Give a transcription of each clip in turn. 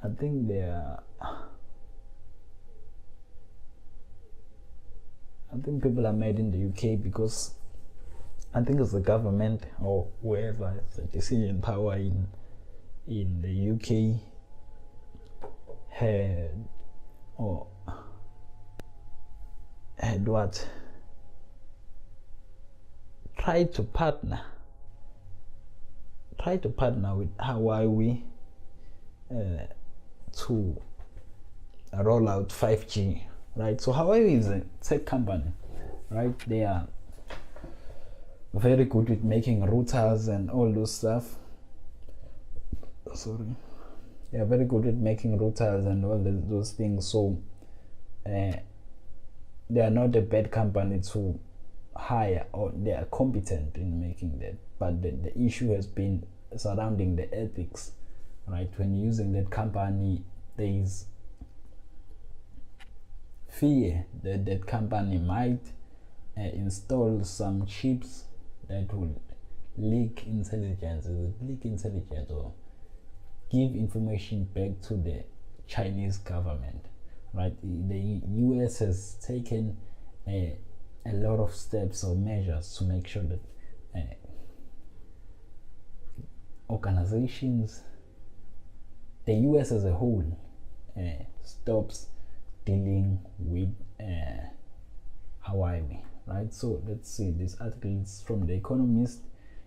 I think they are. I think people are made in the UK because I think it's the government or whoever has the decision power in the UK had what tried to partner with Huawei to roll out 5G, right? So Huawei is a tech company, right? They are very good with making routers and all those stuff. Sorry. They are very good at making routers and all those things. So they are not a bad company to hire, or they are competent in making that. But the issue has been surrounding the ethics, right? When using that company, there is fear that that company might install some chips that will leak intelligence or give information back to the Chinese government, right? The US has taken a lot of steps or measures to make sure that organizations, the US as a whole, stops dealing with Huawei, right? So let's see, this article is from The Economist.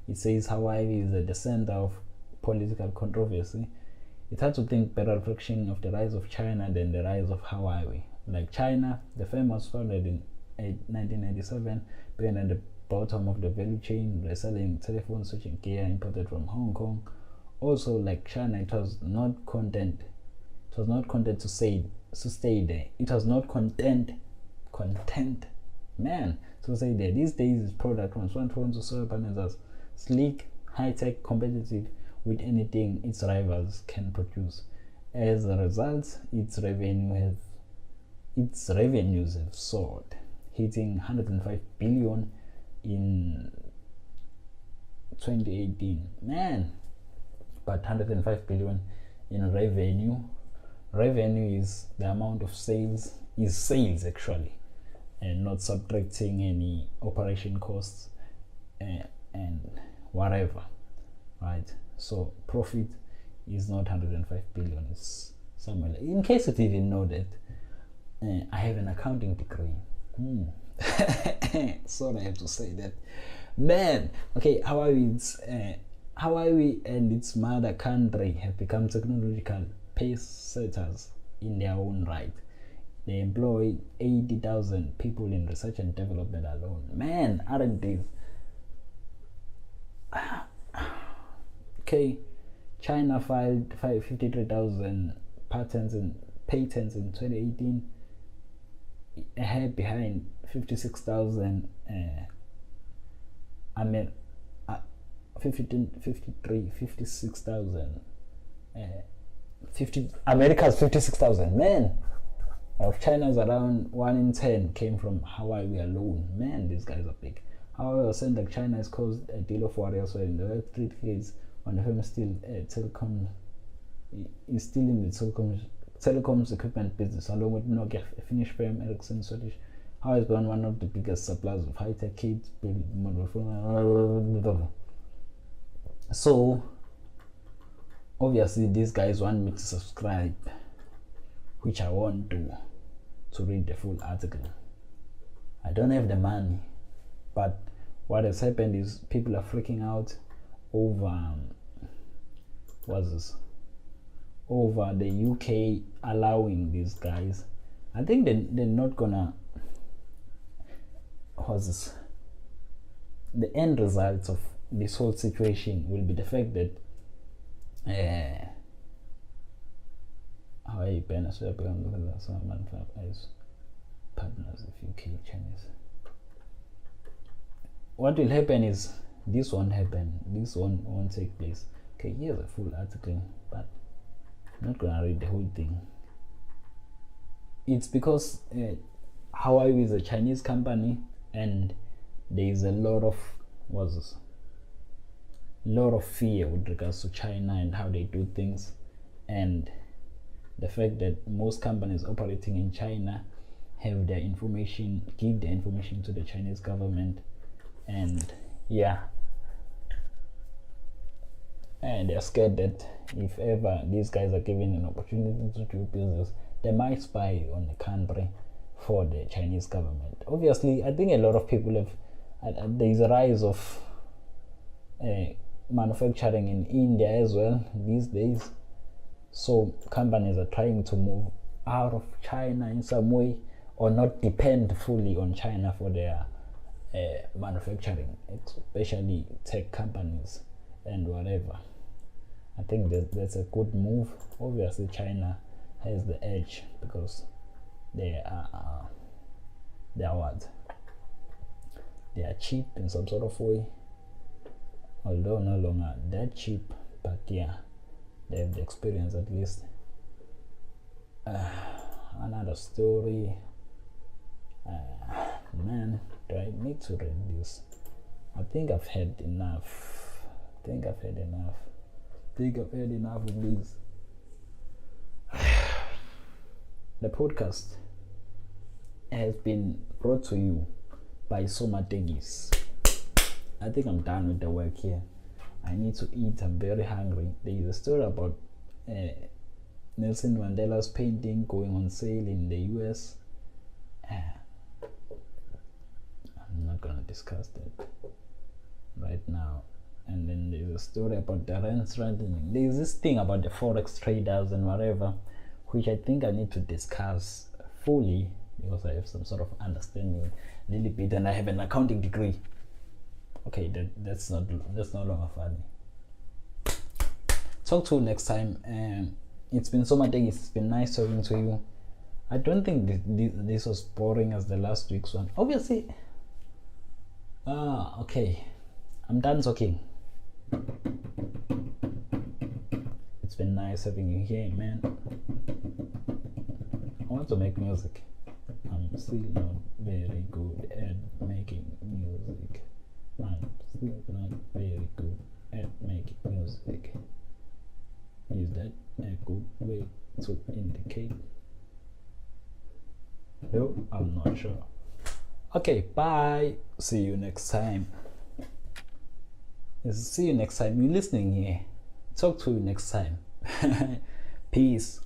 It says Huawei is at the center of political controversy. It's hard to think better reflection of the rise of China than the rise of Huawei. Like China, the firm was founded in 1997, being at the bottom of the value chain, reselling telephone switching gear imported from Hong Kong. Also, like China, it was not content to stay there. It was not content to say there. These days, its product from smartphones to solar panels are sleek, high-tech, competitive with anything its rivals can produce. As a result, its revenues have soared, hitting 105 billion in 2018. But 105 billion in revenue is the amount of sales actually, and not subtracting any operation costs and whatever, right? So profit is not 105 billion, it's somewhere like, in case you didn't know that, I have an accounting degree. Sorry, I have to say that. Okay, Huawei and its mother country have become technological pace setters in their own right. They employ 80,000 people in research and development alone. Aren't these? Okay, China filed 53,000 patents in 2018, ahead behind 56,000 America's 56,000. Of China's around 1 in 10 came from Huawei alone. These guys are big. However, was saying that China has caused a deal of worries in the last 3 decades when the firm is still in the telecoms equipment business, along with Nokia, a Finnish firm, Ericsson, Swedish. Huawei has been one of the biggest suppliers of high-tech kits, mobile phone. So obviously these guys want me to subscribe, which I won't do, to read the full article. I don't have the money, but what has happened is people are freaking out over over the UK allowing these guys. I think they're not gonna. The end result of this whole situation will be the fact that Hawaii Peninsula as partners of UK Chinese. What will happen is this won't happen. This one won't take place. Okay, here's a full article, but I'm not gonna read the whole thing. It's because Huawei is a Chinese company, and there is a lot of fear with regards to China and how they do things, and the fact that most companies operating in China have their information, give their information to the Chinese government, and and they're scared that if ever these guys are given an opportunity to do business, they might spy on the country for the Chinese government. Obviously, I think a lot of people have, there's a rise of manufacturing in India as well these days. So companies are trying to move out of China in some way, or not depend fully on China for their manufacturing, especially tech companies and whatever. I think that's a good move. Obviously, China has the edge because they are what? They are cheap in some sort of way, although no longer that cheap, but yeah, they have the experience at least. Another story. Man, do I need to read this? I think I've had enough. I think I've had enough of this. The podcast has been brought to you by Somategis. I think I'm done with the work here. I need to eat. I'm very hungry. There is a story about Nelson Mandela's painting going on sale in the US. I'm not gonna discuss that right now. And then there's a story about the rent strengthening. There's this thing about the forex traders and whatever, which I think I need to discuss fully because I have some sort of understanding a little bit, and I have an accounting degree. Okay, that's no longer funny. Talk to you next time. It's been so much. It's been nice talking to you. I don't think this was boring as the last week's one. Obviously. Okay. I'm done talking. It's been nice having you here, man. I want to make music. I'm still not very good at making music. I'm still not very good at making music. Is that a good way to indicate? No, I'm not sure. Okay, bye. See you next time. See you next time. You're listening here. Talk to you next time. Peace.